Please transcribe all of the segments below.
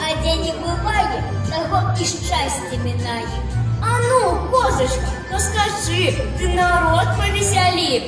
А де не буває, того і щастя минає. А ну, козочка, ну скажи, ти народ повеселив.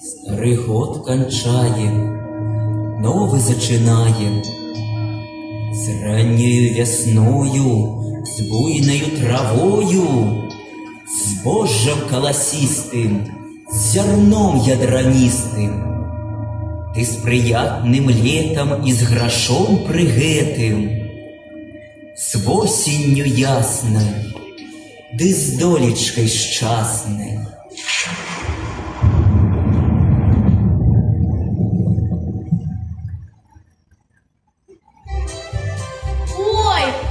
Старый год кончаем, новый зачинаем. С раннею весною, с буйною травою, с божжем колосистым, с зерном ядранистым. Ты с приятным летом и с грошом пригетым, с осенью ясной, да с долечкой щасной.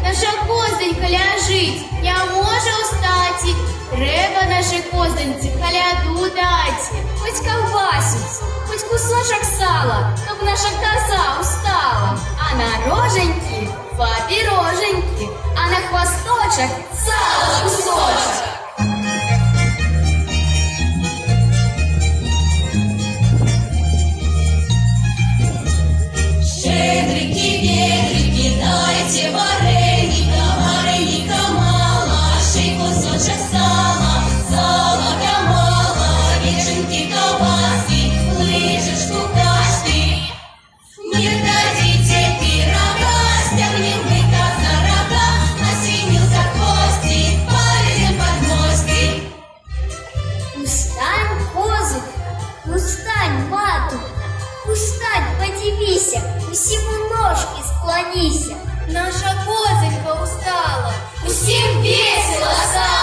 Наша козонька ляжить, не може устати. Треба нашій козоньці коляду дати. Хоть ковбасицу, хоть кусочек сала, чтоб наша коза устала. А на роженьки два пироженьки, а на хвосточек сало кусочек. Щедрики, ведрики, дайте вареника, вареника мало, шей кусочек сала, салага мало, вишенки, колбаски, лыжечку каждый. Не дадите пирога, стягнем мы коза рога, на свинью за кости, повезем под гости. Устань, козочка, устань, матушка, устань, подивися, усему ножки склонися. Наша козонька устала. Всем весело стало.